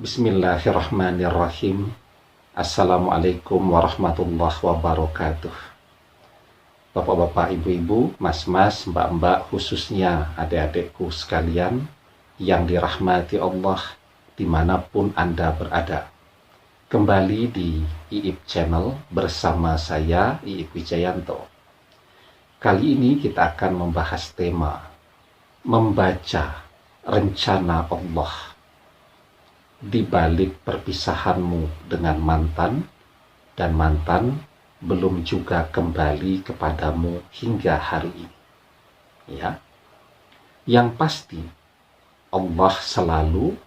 Bismillahirrahmanirrahim. Assalamualaikum warahmatullahi wabarakatuh. Bapak-bapak, ibu-ibu, mas-mas, mbak-mbak, khususnya adik-adikku sekalian yang dirahmati Allah dimanapun Anda berada. Kembali di IIP Channel bersama saya, IIP Wijayanto. Kali ini kita akan membahas tema membaca rencana Allah di balik perpisahanmu dengan mantan, dan mantan belum juga kembali kepadamu hingga hari ini. Ya, yang pasti Allah selalu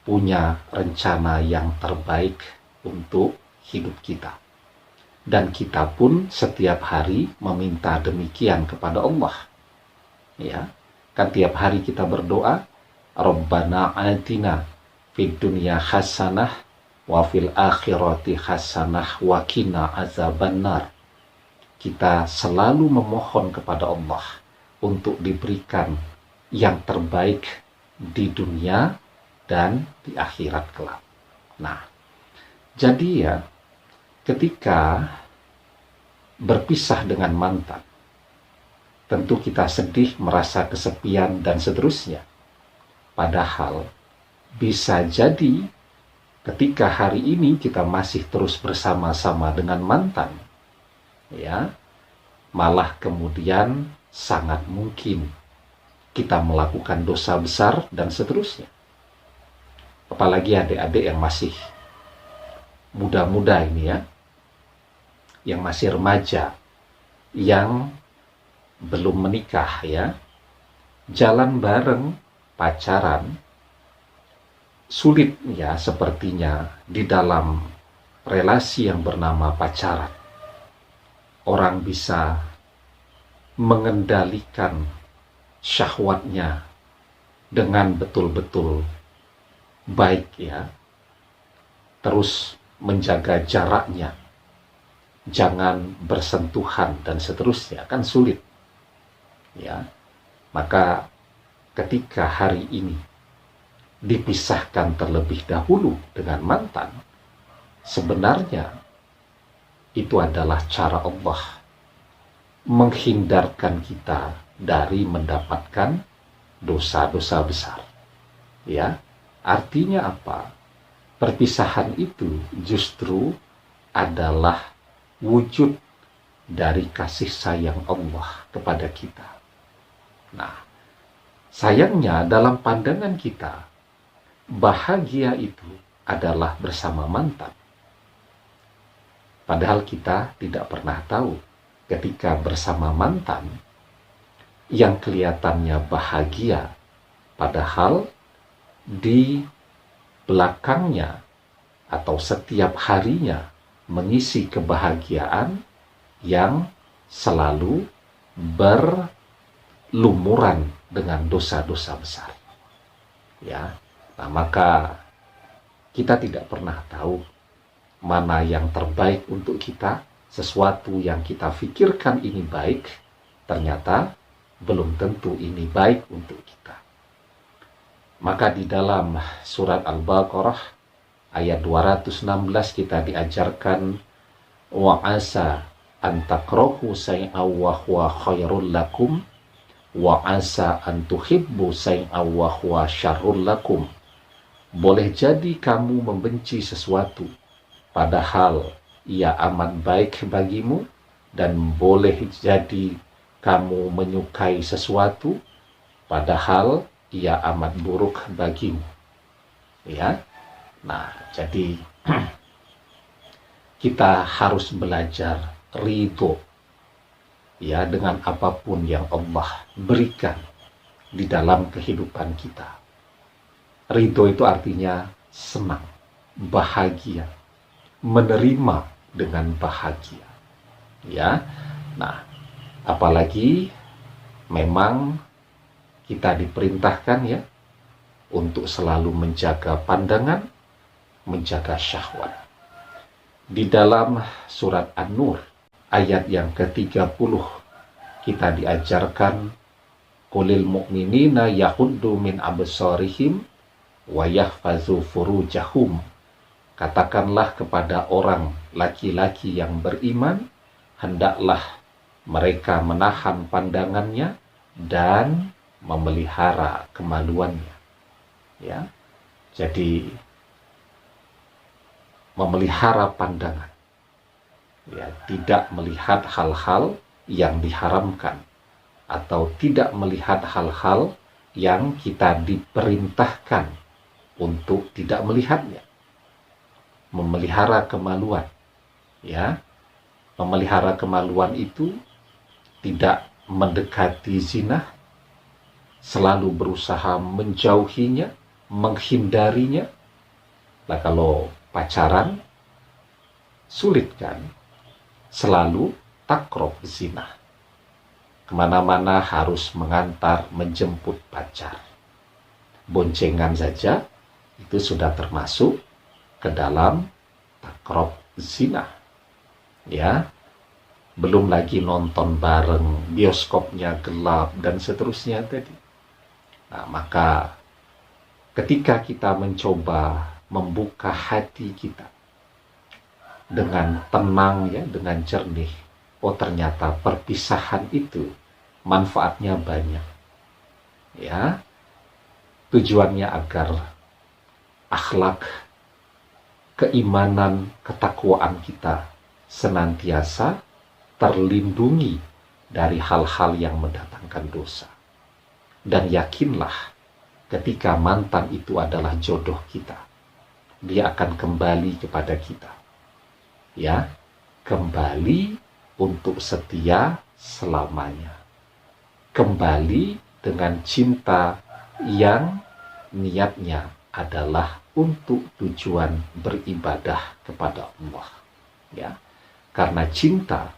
punya rencana yang terbaik untuk hidup kita, dan kita pun setiap hari meminta demikian kepada Allah. Ya, kan tiap hari kita berdoa, Rabbana atina fid dunya hasanah wa fil akhirati hasanah wa qina azabannar. Kita selalu memohon kepada Allah untuk diberikan yang terbaik di dunia dan di akhirat kelak. Nah, jadi ya, ketika berpisah dengan mantan, tentu kita sedih, merasa kesepian dan seterusnya. Padahal bisa jadi ketika hari ini kita masih terus bersama-sama dengan mantan, ya, malah kemudian sangat mungkin kita melakukan dosa besar dan seterusnya. Apalagi adik-adik yang masih muda-muda ini ya, yang masih remaja, yang belum menikah ya, jalan bareng, pacaran, sulit ya sepertinya di dalam relasi yang bernama pacaran. Orang bisa mengendalikan syahwatnya dengan betul-betul baik ya. Terus menjaga jaraknya, jangan bersentuhan dan seterusnya, kan sulit. Ya. Maka ketika hari ini dipisahkan terlebih dahulu dengan mantan, sebenarnya itu adalah cara Allah menghindarkan kita dari mendapatkan dosa-dosa besar. Ya, artinya apa? Perpisahan itu justru adalah wujud dari kasih sayang Allah kepada kita. Nah, sayangnya dalam pandangan kita, bahagia itu adalah bersama mantan. Padahal kita tidak pernah tahu ketika bersama mantan yang kelihatannya bahagia, padahal di belakangnya atau setiap harinya mengisi kebahagiaan yang selalu berlumuran dengan dosa-dosa besar. Ya. Nah, maka kita tidak pernah tahu mana yang terbaik untuk kita. Sesuatu yang kita pikirkan ini baik, ternyata belum tentu ini baik untuk kita. Maka di dalam surat Al-Baqarah ayat 216 kita diajarkan, wa asa an takrahu shay'an wa huwa khairul lakum wa asa an tuhibbu shay'an wa huwa syarrul lakum. Boleh jadi kamu membenci sesuatu, padahal ia amat baik bagimu, dan boleh jadi kamu menyukai sesuatu, padahal ia amat buruk bagimu. Ya, nah jadi kita harus belajar ridho, ya, dengan apapun yang Allah berikan di dalam kehidupan kita. Ridho itu artinya senang, bahagia, menerima dengan bahagia. Ya. Nah, apalagi memang kita diperintahkan ya untuk selalu menjaga pandangan, menjaga syahwat. Di dalam surat An-Nur ayat yang ke-30 kita diajarkan, qulil mu'minina yahuddu min absarihim wa yahfazu furujahum. Katakanlah kepada orang laki-laki yang beriman, hendaklah mereka menahan pandangannya dan memelihara kemaluannya. Ya. Jadi memelihara pandangan. Ya, tidak melihat hal-hal yang diharamkan atau tidak melihat hal-hal yang kita diperintahkan untuk tidak melihatnya. Memelihara kemaluan, ya. Memelihara kemaluan itu tidak mendekati zina, selalu berusaha menjauhinya, menghindarinya. Nah, kalau pacaran sulit kan, selalu takrab zina. Kemana-mana harus mengantar, menjemput pacar. Boncengan saja itu sudah termasuk ke dalam takrab zina. Ya, belum lagi nonton bareng, bioskopnya gelap dan seterusnya tadi. Nah, maka ketika kita mencoba membuka hati kita dengan tenang, ya, dengan jernih, oh ternyata perpisahan itu manfaatnya banyak. Ya, tujuannya agar akhlak, keimanan, ketakwaan kita senantiasa terlindungi dari hal-hal yang mendatangkan dosa. Dan yakinlah, ketika mantan itu adalah jodoh kita, dia akan kembali kepada kita. Ya, kembali untuk setia selamanya. Kembali dengan cinta yang niatnya adalah untuk tujuan beribadah kepada Allah. Ya, karena cinta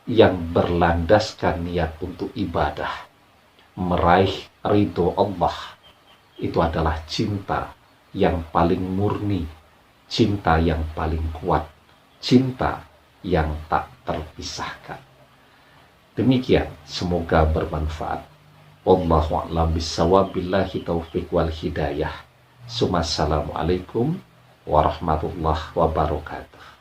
yang berlandaskan niat untuk ibadah, meraih ridho Allah, itu adalah cinta yang paling murni, cinta yang paling kuat, cinta yang tak terpisahkan. Demikian, semoga bermanfaat. Wallahu a'lam bishawab, billahi taufiq wal hidayah. Assalamualaikum warahmatullahi wabarakatuh.